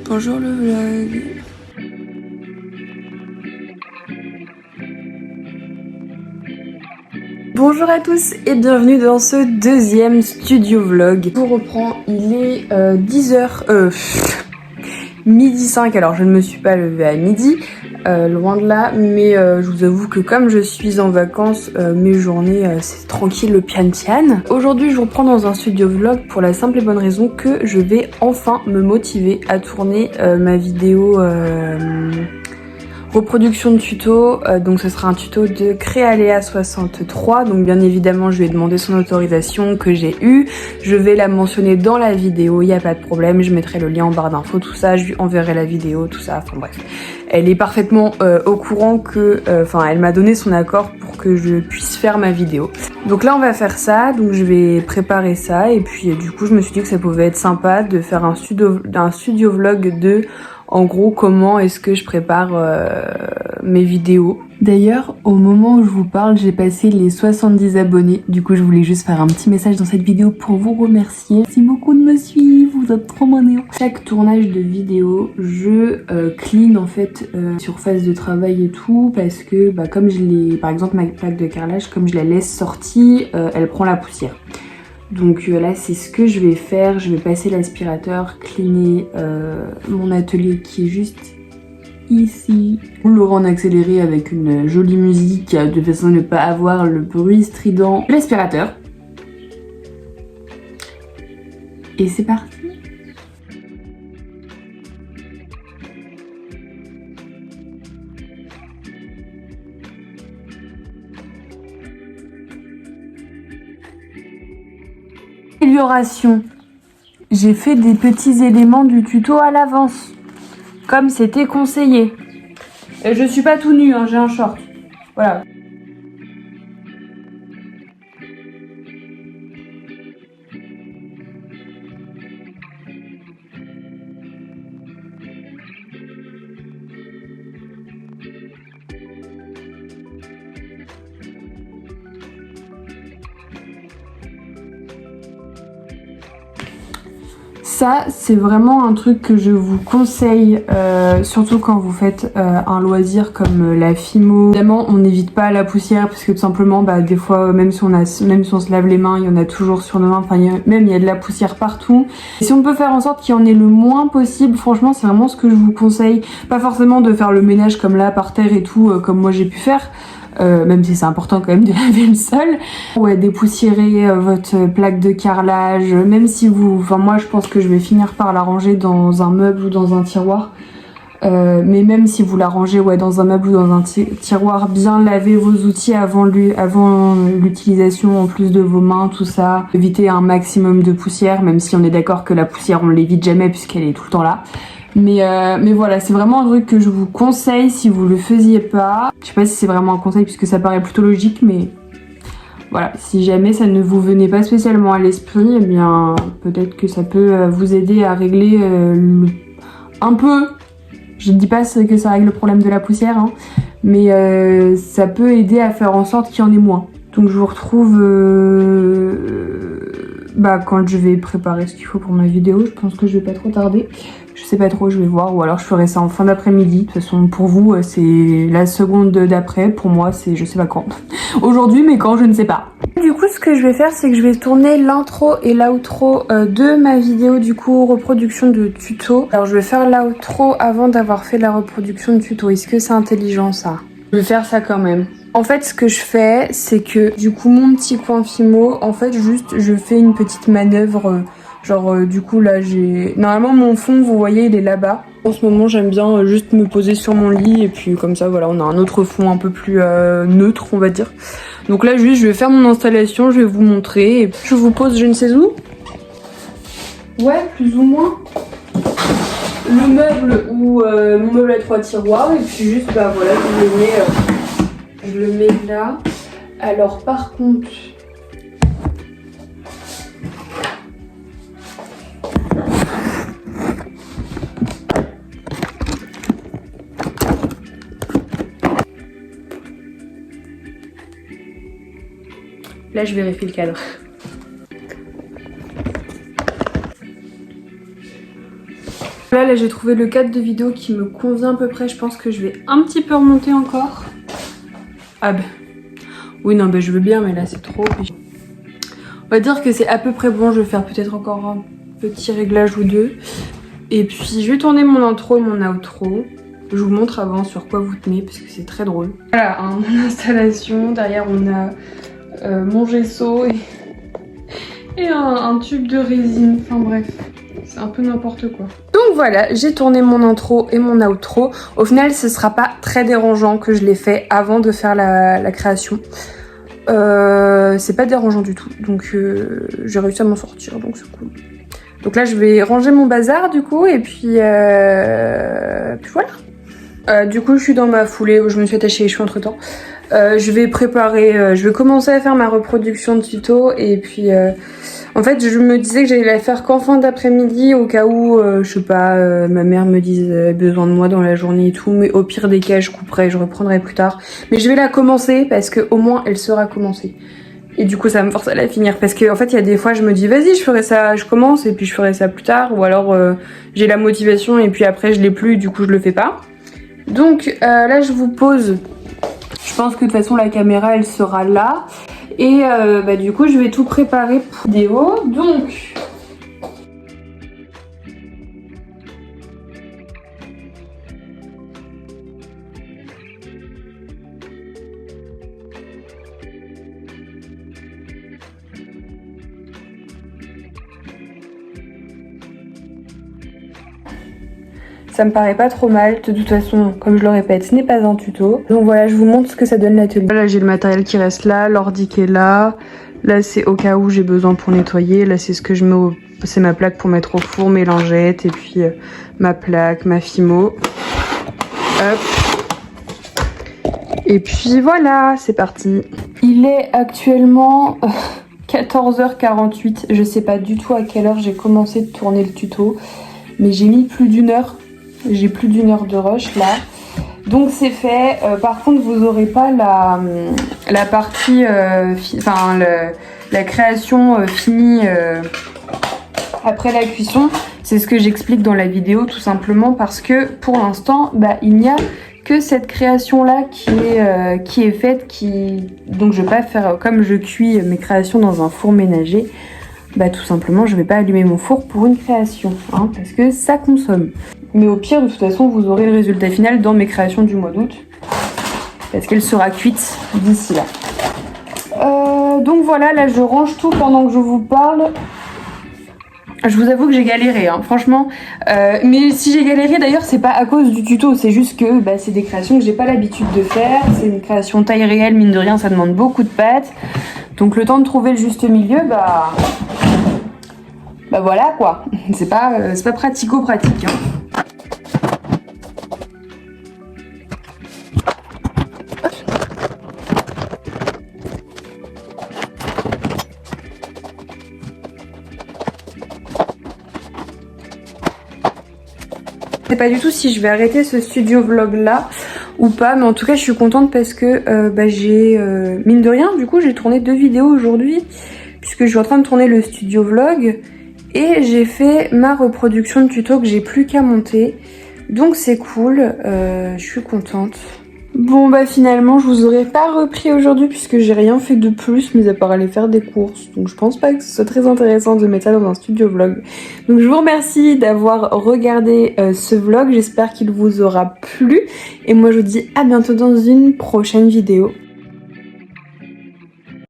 Bonjour le vlog. Bonjour à tous et bienvenue dans ce deuxième studio vlog. Je vous reprends, il est 10h, midi 5, alors je ne me suis pas levée à midi, loin de là, mais je vous avoue que comme je suis en vacances, mes journées c'est tranquille, le pian. Aujourd'hui je vous reprends dans un studio vlog pour la simple et bonne raison que je vais enfin me motiver à tourner ma vidéo reproduction de tuto, donc ce sera un tuto de Créaléa 63, donc bien évidemment je lui ai demandé son autorisation que j'ai eu, je vais la mentionner dans la vidéo, il n'y a pas de problème, je mettrai le lien en barre d'infos, tout ça, je lui enverrai la vidéo, tout ça, enfin bref. Elle est parfaitement au courant que, elle m'a donné son accord pour que je puisse faire ma vidéo. Donc là on va faire ça, donc je vais préparer ça et puis du coup je me suis dit que ça pouvait être sympa de faire un studio vlog de en gros comment est-ce que je prépare mes vidéos. D'ailleurs au moment où je vous parle j'ai passé les 70 abonnés, du coup je voulais juste faire un petit message dans cette vidéo pour vous remercier. Merci beaucoup de me suivre, vous êtes trop mignons. Chaque tournage de vidéo je clean en fait surface de travail et tout parce que comme je l'ai, par exemple ma plaque de carrelage, comme je la laisse sortie, elle prend la poussière. Donc là c'est ce que je vais faire, je vais passer l'aspirateur, cleaner mon atelier qui est juste ici. On le rend en accéléré avec une jolie musique de façon à ne pas avoir le bruit strident de l'aspirateur. Et c'est parti. Amélioration. J'ai fait des petits éléments du tuto à l'avance, comme c'était conseillé. Et je suis pas tout nu, hein, j'ai un short. Voilà. Ça, c'est vraiment un truc que je vous conseille, surtout quand vous faites un loisir comme la Fimo. Évidemment, on n'évite pas la poussière parce que tout simplement, des fois, même si on se lave les mains, il y en a toujours sur nos mains. Enfin, il y a de la poussière partout. Et si on peut faire en sorte qu'il y en ait le moins possible, franchement, c'est vraiment ce que je vous conseille. Pas forcément de faire le ménage comme là, par terre et tout, comme moi j'ai pu faire. Même si c'est important quand même de laver le sol. Ouais, dépoussiérer votre plaque de carrelage, même si vous... Enfin moi je pense que je vais finir par la ranger dans un meuble ou dans un tiroir. Mais même si vous la rangez dans un meuble ou dans un tiroir, bien laver vos outils avant l'utilisation en plus de vos mains, tout ça. Éviter un maximum de poussière, même si on est d'accord que la poussière on l'évite jamais puisqu'elle est tout le temps là. Mais voilà, c'est vraiment un truc que je vous conseille si vous le faisiez pas. Je sais pas si c'est vraiment un conseil puisque ça paraît plutôt logique, mais voilà, si jamais ça ne vous venait pas spécialement à l'esprit, eh bien peut-être que ça peut vous aider à régler un peu. Je ne dis pas que ça règle le problème de la poussière, hein, mais ça peut aider à faire en sorte qu'il y en ait moins. Donc je vous retrouve quand je vais préparer ce qu'il faut pour ma vidéo. Je pense que je vais pas trop tarder. Je sais pas trop, je vais voir, ou alors je ferai ça en fin d'après-midi. De toute façon, pour vous, c'est la seconde d'après. Pour moi, c'est je sais pas quand. Aujourd'hui, mais quand, je ne sais pas. Du coup, ce que je vais faire, c'est que je vais tourner l'intro et l'outro de ma vidéo, du coup, reproduction de tuto. Alors, je vais faire l'outro avant d'avoir fait la reproduction de tuto. Est-ce que c'est intelligent, ça? Je vais faire ça quand même. En fait, ce que je fais, c'est que, du coup, mon petit coin Fimo, en fait, juste, je fais une petite manœuvre... du coup là j'ai... Normalement mon fond vous voyez il est là-bas. En ce moment j'aime bien juste me poser sur mon lit et puis comme ça voilà on a un autre fond un peu plus neutre on va dire. Donc là juste je vais faire mon installation, je vais vous montrer et je vous pose je ne sais où. Ouais plus ou moins. Le meuble ou mon meuble à 3 tiroirs et puis juste voilà je le mets là. Alors par contre... Là, je vérifie le cadre. Là, là j'ai trouvé le cadre de vidéo qui me convient à peu près. Je pense que je vais un petit peu remonter encore. Ah bah... Oui non bah je veux bien mais là c'est trop. On va dire que c'est à peu près bon. Je vais faire peut-être encore un petit réglage ou deux. Et puis je vais tourner mon intro et mon outro. Je vous montre avant sur quoi vous tenez parce que c'est très drôle. Voilà, hein, mon installation. Derrière on a mon gesso et un tube de résine. Enfin bref, c'est un peu n'importe quoi. Donc voilà, j'ai tourné mon intro et mon outro. Au final, ce sera pas très dérangeant que je l'ai fait avant de faire la création. C'est pas dérangeant du tout. Donc j'ai réussi à m'en sortir, donc c'est cool. Donc là, je vais ranger mon bazar du coup et puis voilà. Du coup, je suis dans ma foulée où je me suis attachée les cheveux entre temps. Je vais préparer, je vais commencer à faire ma reproduction de tuto et puis en fait je me disais que j'allais la faire qu'en fin d'après-midi au cas où, je sais pas, ma mère me dise besoin de moi dans la journée et tout, mais au pire des cas je couperai, je reprendrai plus tard. Mais je vais la commencer parce que au moins elle sera commencée. Et du coup ça me force à la finir parce que en fait il y a des fois je me dis vas-y je ferai ça, je commence et puis je ferai ça plus tard, ou alors j'ai la motivation et puis après je l'ai plus du coup je le fais pas. Donc là je vous pose, je pense que de toute façon la caméra elle sera là et bah, du coup je vais tout préparer pour la vidéo. Donc ça me paraît pas trop mal. De toute façon, comme je le répète, ce n'est pas un tuto. Donc voilà, je vous montre ce que ça donne l'atelier. Là, j'ai le matériel qui reste là, l'ordi qui est là. Là, c'est au cas où j'ai besoin pour nettoyer. Là, c'est ce que je mets au... C'est ma plaque pour mettre au four, mes lingettes. Et puis ma plaque, ma Fimo. Hop. Et puis voilà, c'est parti. Il est actuellement 14h48. Je sais pas du tout à quelle heure j'ai commencé de tourner le tuto. Mais j'ai mis plus d'1 heure. J'ai plus d'1 heure de rush là. Donc c'est fait. Par contre vous aurez pas la partie, enfin la création finie après la cuisson. C'est ce que j'explique dans la vidéo tout simplement parce que pour l'instant bah, il n'y a que cette création là qui est faite. Donc je vais pas faire comme je cuis mes créations dans un four ménager. Bah tout simplement je vais pas allumer mon four pour une création hein, parce que ça consomme. Mais au pire de toute façon vous aurez le résultat final dans mes créations du mois d'août parce qu'elle sera cuite d'ici là. Donc voilà, là je range tout pendant que je vous parle. Je vous avoue que j'ai galéré hein, franchement, mais si j'ai galéré d'ailleurs c'est pas à cause du tuto, c'est juste que bah, c'est des créations que j'ai pas l'habitude de faire, c'est une création taille réelle, mine de rien ça demande beaucoup de pâtes, donc le temps de trouver le juste milieu, bah voilà quoi, c'est pas pratico-pratique hein. Je sais pas du tout si je vais arrêter ce studio vlog là ou pas, mais en tout cas je suis contente parce que bah, j'ai mine de rien du coup j'ai tourné 2 vidéos aujourd'hui puisque je suis en train de tourner le studio vlog et j'ai fait ma reproduction de tuto que j'ai plus qu'à monter, donc c'est cool, je suis contente. Bon bah finalement je vous aurais pas repris aujourd'hui puisque j'ai rien fait de plus mais à part aller faire des courses, donc je pense pas que ce soit très intéressant de mettre ça dans un studio vlog. Donc je vous remercie d'avoir regardé ce vlog, j'espère qu'il vous aura plu et moi je vous dis à bientôt dans une prochaine vidéo.